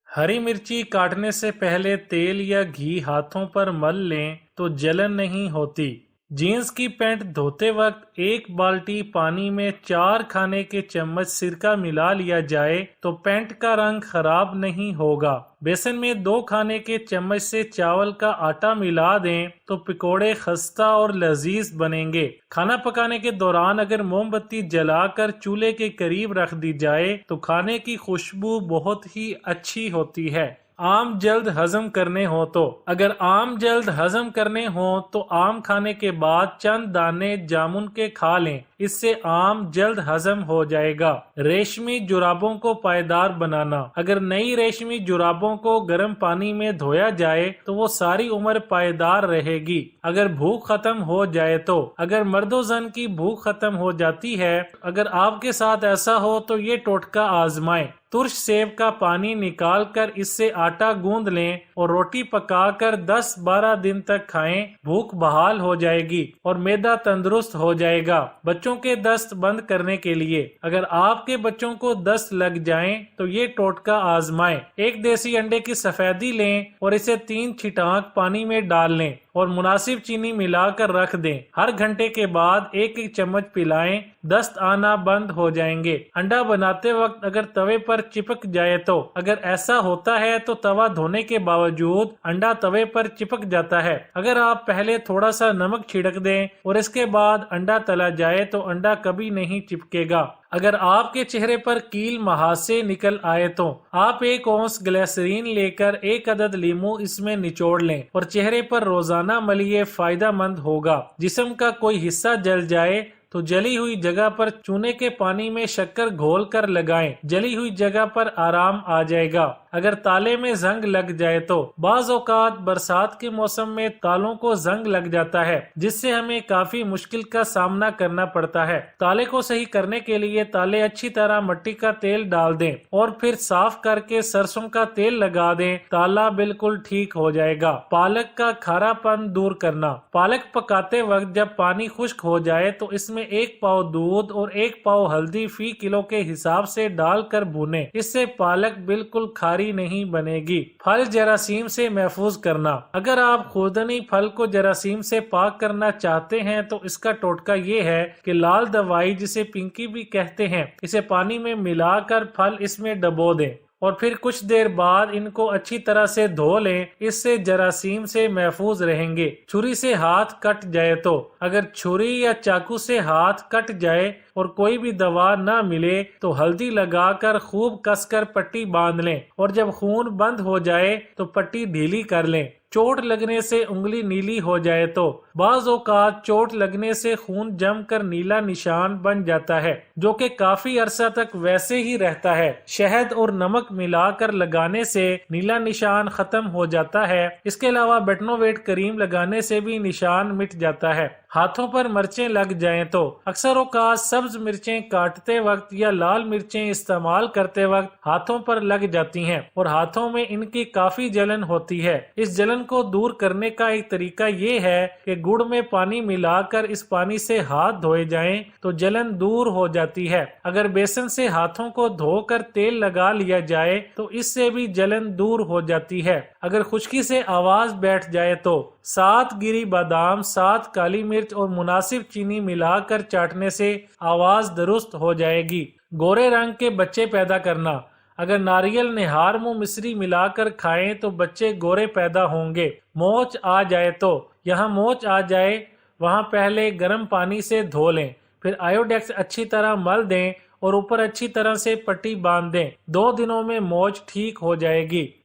हरी मिर्ची काटने से पहले तेल या घी हाथों पर मल लें तो जलन नहीं होती। जीन्स की पैंट धोते वक्त एक बाल्टी पानी में 4 खाने के चम्मच सिरका मिला लिया जाए तो पैंट का रंग खराब नहीं होगा। बेसन में 2 खाने के चम्मच से चावल का आटा मिला दें तो पकोड़े खस्ता और लजीज बनेंगे। खाना पकाने के दौरान अगर मोमबत्ती जलाकर चूल्हे के करीब रख दी जाए तो खाने की खुशबू बहुत ही अच्छी होती है। आम जल्द हजम करने हो तो अगर आम जल्द हजम करने हो तो आम खाने के बाद चंद दाने जामुन के खा लें, इससे आम जल्द हजम हो जाएगा। रेशमी जुराबों को पायदार बनाना। अगर नई रेशमी जुराबों को गर्म पानी में धोया जाए तो वो सारी उम्र पायदार रहेगी। अगर भूख खत्म हो जाए तो अगर मर्दोजन की भूख खत्म हो जाती है, अगर आपके साथ ऐसा हो तो ये टोटका आजमाएं। तुर्श सेब का पानी निकालकर इससे आटा गूंद लें और रोटी पकाकर 10-12 दिन तक खाएं। भूख बहाल हो जाएगी और मैदा तंदुरुस्त हो जाएगा। बच्चों के दस्त बंद करने के लिए अगर आपके बच्चों को दस्त लग जाएं तो ये टोटका आजमाएं। एक देसी अंडे की सफेदी लें और इसे 3 छिटांक पानी में डाल लें और मुनासिब चीनी मिलाकर रख दें। हर घंटे के बाद 1-1 चम्मच पिलाएं, दस्त आना बंद हो जाएंगे। अंडा बनाते वक्त अगर तवे पर चिपक जाए तो अगर ऐसा होता है तो तवा धोने के बावजूद अंडा तवे पर चिपक जाता है। अगर आप पहले थोड़ा सा नमक छिड़क दें और इसके बाद अंडा तला जाए तो अंडा कभी नहीं चिपकेगा। अगर आपके चेहरे पर कील महासे निकल आए तो आप 1 औंस ग्लिसरीन लेकर 1 अदद लीमू इसमें निचोड़ लें और चेहरे पर रोजाना मलिए, फायदा मंद होगा। जिस्म का कोई हिस्सा जल जाए तो जली हुई जगह पर चूने के पानी में शक्कर घोल कर लगाएं, जली हुई जगह पर आराम आ जाएगा। अगर ताले में जंग लग जाए तो बाज औकात बरसात के मौसम में तालों को जंग लग जाता है, जिससे हमें काफी मुश्किल का सामना करना पड़ता है। ताले को सही करने के लिए ताले अच्छी तरह मिट्टी का तेल डाल दें और फिर साफ करके सरसों का तेल लगा दें, ताला बिल्कुल ठीक हो जाएगा। पालक का खारापन दूर करना। पालक पकाते वक्त जब पानी खुश्क हो जाए तो इसमें 1 पाव दूध और 1 पाव हल्दी फी किलो के हिसाब से डालकर भूनें, इससे पालक बिल्कुल खारी नहीं बनेगी। फल जरासीम से महफूज करना। अगर आप खुर्दनी फल को जरासीम से पाक करना चाहते हैं तो इसका टोटका ये है कि लाल दवाई, जिसे पिंकी भी कहते हैं, इसे पानी में मिलाकर फल इसमें डबो दें और फिर कुछ देर बाद इनको अच्छी तरह से धो लें, इससे जरासीम से महफूज रहेंगे। छुरी से हाथ कट जाए तो अगर छुरी या चाकू से हाथ कट जाए और कोई भी दवा न मिले तो हल्दी लगाकर खूब कसकर पट्टी बांध लें और जब खून बंद हो जाए तो पट्टी ढीली कर लें। चोट लगने से उंगली नीली हो जाए तो बाज़ औक़ात चोट लगने से खून जमकर नीला निशान बन जाता है, जो कि काफी अरसा तक वैसे ही रहता है। शहद और नमक मिलाकर लगाने से नीला निशान खत्म हो जाता है। इसके अलावा बेटनोवेट क्रीम लगाने से भी निशान मिट जाता है। हाथों पर मिर्चें लग जाएं तो अक्सर औक़ात सब्ज मिर्चें काटते वक्त या लाल मिर्चें इस्तेमाल करते वक्त हाथों पर लग जाती हैं और हाथों में इनकी काफी जलन होती है। इस जलन को दूर करने का एक तरीका ये है कि गुड़ में पानी मिलाकर इस पानी से हाथ धोए जाएं तो जलन दूर हो जाती है। अगर बेसन से हाथों को धोकर तेल लगा लिया जाए तो इससे भी जलन दूर हो जाती है। अगर खुश्की से आवाज बैठ जाए तो 7 गिरी बादाम, 7 काली मिर्च और मुनासिब चीनी मिलाकर चाटने से आवाज दुरुस्त हो जाएगी। गोरे रंग के बच्चे पैदा करना। अगर नारियल, निहार, मुंह मिश्री मिलाकर खाएं तो बच्चे गोरे पैदा होंगे। मोच आ जाए तो यहाँ मोच आ जाए वहाँ पहले गर्म पानी से धो लें, फिर आयोडेक्स अच्छी तरह मल दें और ऊपर अच्छी तरह से पट्टी बांध दें। 2 दिनों में मोच ठीक हो जाएगी।